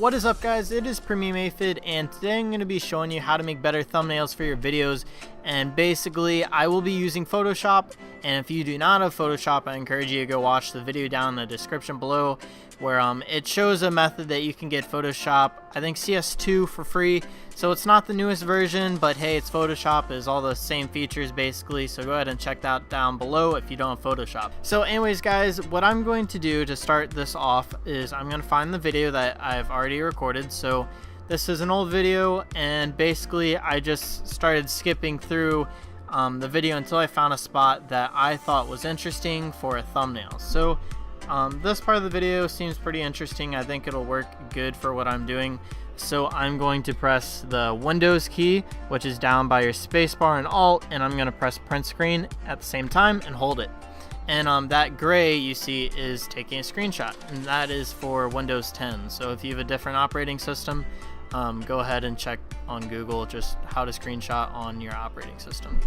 What is up, guys? It is Premium Aphid, and today I'm going to be showing you how to make better thumbnails for your videos. And basically I will be using Photoshop, and if you do not have Photoshop, I encourage you to go watch the video down in the description below where it shows a method that you can get Photoshop, I think CS2 for free. So it's not the newest version, but hey, it's Photoshop, it's all the same features basically, so go ahead and check that down below if you don't have Photoshop. So anyways, guys, what I'm going to do to start this off is I'm going to find the video that I've already recorded. So this is an old video, and basically I just started skipping through the video until I found a spot that I thought was interesting for a thumbnail. So this part of the video seems pretty interesting. I think it'll work good for what I'm doing. So I'm going to press the Windows key, which is down by your spacebar and Alt, and I'm going to press print screen at the same time and hold it. And that gray you see is taking a screenshot, and that is for Windows 10. So if you have a different operating system, go ahead and check on Google just how to screenshot on your operating system.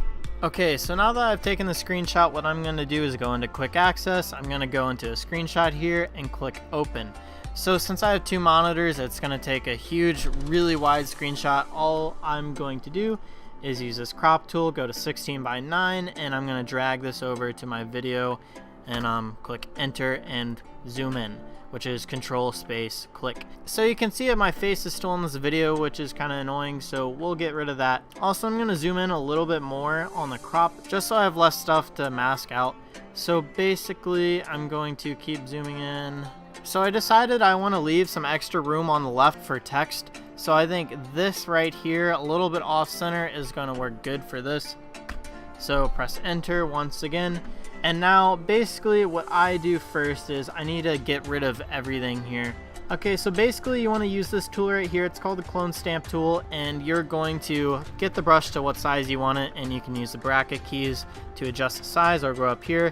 Okay, so now that I've taken the screenshot, what I'm going to do is go into quick access. I'm going to go into a screenshot here and click open. So since I have two monitors, it's going to take a huge, really wide screenshot. All I'm going to do is use this crop tool, go to 16:9, and I'm going to drag this over to my video and click enter and zoom in, which is control space click. So you can see that my face is still in this video, which is kind of annoying, so we'll get rid of that. Also, I'm going to zoom in a little bit more on the crop just so I have less stuff to mask out. So basically I'm going to keep zooming in. So I decided I want to leave some extra room on the left for text, so I think this right here, a little bit off center, is going to work good for this. So press enter once again. And now basically what I do first is I need to get rid of everything here. Okay, so basically you want to use this tool right here. It's called the clone stamp tool, and you're going to get the brush to what size you want it, and you can use the bracket keys to adjust the size or go up here.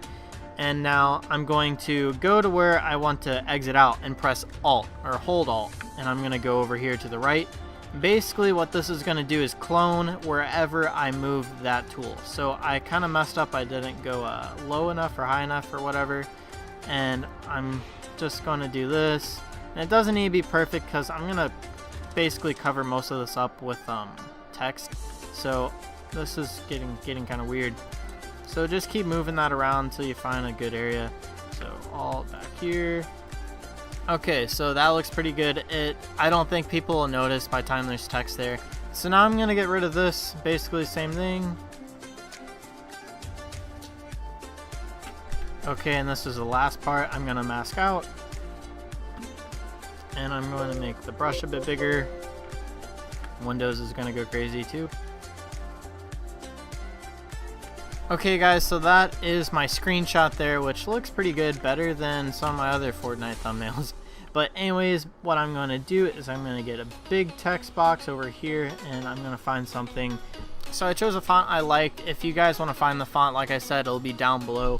And now I'm going to go to where I want to exit out and press Alt or hold Alt, and I'm going to go over here to the right. Basically what this is going to do is clone wherever I move that tool. So I kind of messed up, I didn't go low enough or high enough or whatever, and I'm just going to do this. And it doesn't need to be perfect because I'm going to basically cover most of this up with text, so this is getting kind of weird. So just keep moving that around until you find a good area. So all back here. Okay, so that looks pretty good. I don't think people will notice by the time there's text there. So now I'm gonna get rid of this. Basically same thing. Okay, and this is the last part. I'm gonna mask out. And I'm going to make the brush a bit bigger. Windows is gonna go crazy too. Okay guys, so that is my screenshot there, which looks pretty good, better than some of my other Fortnite thumbnails. But anyways, what I'm going to do is I'm going to get a big text box over here, and I'm going to find something. So I chose a font I liked. If you guys want to find the font, like I said, it'll be down below.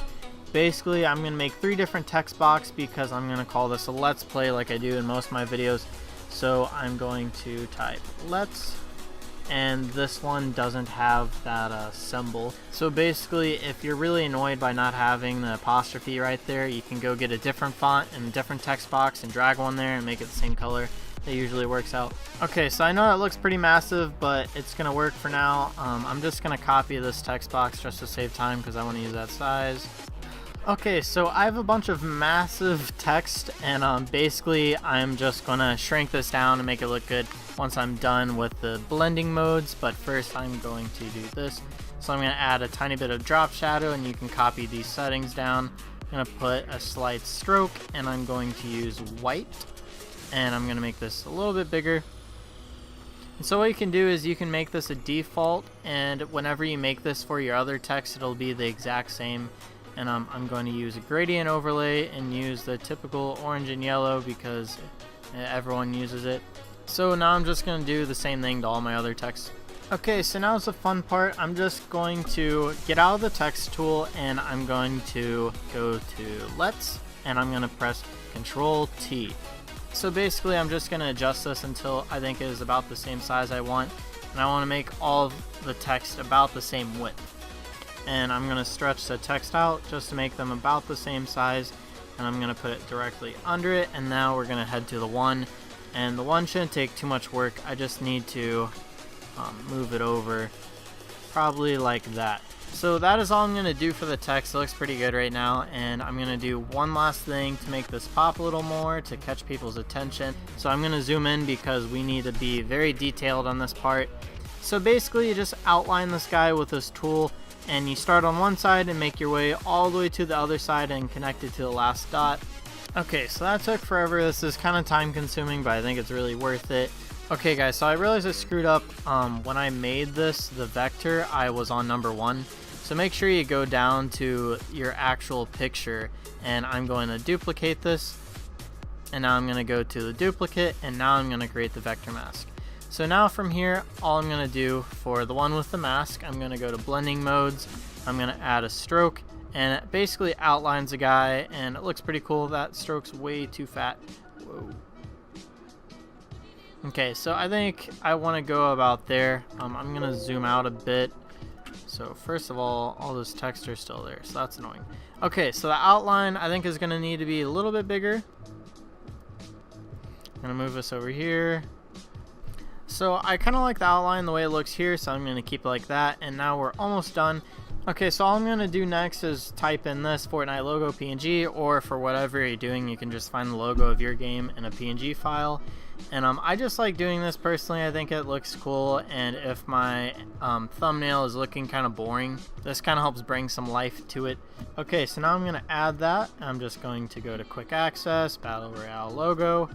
Basically, I'm going to make 3 different text boxes because I'm going to call this a Let's Play like I do in most of my videos. So I'm going to type Let's, and this one doesn't have that symbol. So basically, if you're really annoyed by not having the apostrophe right there, you can go get a different font and a different text box and drag one there and make it the same color. It usually works out. Okay, so I know it looks pretty massive, but it's gonna work for now. I'm just gonna copy this text box just to save time because I want to use that size. Okay, so I have a bunch of massive text, and basically I'm just gonna shrink this down and make it look good once I'm done with the blending modes. But first I'm going to do this. So I'm gonna add a tiny bit of drop shadow, and you can copy these settings down. I'm gonna put a slight stroke, and I'm going to use white, and I'm gonna make this a little bit bigger. And so what you can do is you can make this a default, and whenever you make this for your other text, it'll be the exact same. And I'm going to use a gradient overlay and use the typical orange and yellow because everyone uses it. So now I'm just going to do the same thing to all my other text. Okay, so now's the fun part. I'm just going to get out of the text tool, and I'm going to go to Let's, and I'm going to press Control T. So basically I'm just going to adjust this until I think it is about the same size I want, and I want to make all of the text about the same width. And I'm going to stretch the text out just to make them about the same size, and I'm going to put it directly under it. And now we're going to head to the 1, and the one shouldn't take too much work. I just need to move it over probably like that. So that is all I'm going to do for the text. It looks pretty good right now, and I'm going to do one last thing to make this pop a little more to catch people's attention. So I'm going to zoom in because we need to be very detailed on this part. So basically you just outline this guy with this tool, and you start on one side and make your way all the way to the other side and connect it to the last dot. Okay, so that took forever. This is kind of time consuming, but I think it's really worth it. Okay guys, so I realized I screwed up when I made this, the vector, I was on number 1. So make sure you go down to your actual picture, and I'm going to duplicate this, and now I'm going to go to the duplicate, and now I'm going to create the vector mask. So now from here, all I'm going to do for the one with the mask, I'm going to go to blending modes, I'm going to add a stroke, and it basically outlines the guy, and it looks pretty cool. That stroke's way too fat. Whoa. Okay, so I think I want to go about there. I'm going to zoom out a bit. So first of all this text are still there, so that's annoying. Okay, so the outline I think is going to need to be a little bit bigger. I'm going to move this over here. So I kind of like the outline the way it looks here, so I'm going to keep it like that, and now we're almost done. Okay, so all I'm going to do next is type in this Fortnite logo PNG, or for whatever you're doing, you can just find the logo of your game in a PNG file. And I just like doing this personally. I think it looks cool, and if my thumbnail is looking kind of boring, this kind of helps bring some life to it. Okay, so now I'm going to add that. I'm just going to go to quick access, Battle Royale logo,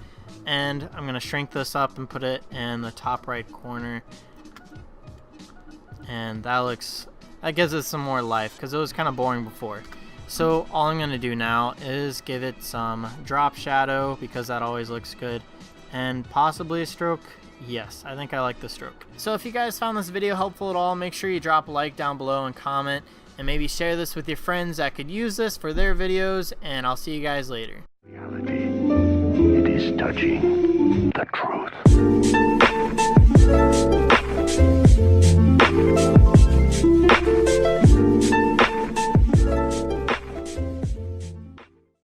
and I'm going to shrink this up and put it in the top right corner. And that gives it some more life because it was kind of boring before. So all I'm going to do now is give it some drop shadow because that always looks good. And possibly a stroke. Yes, I think I like the stroke. So if you guys found this video helpful at all, make sure you drop a like down below and comment, and maybe share this with your friends that could use this for their videos, and I'll see you guys later. Reality, it is touching the truth.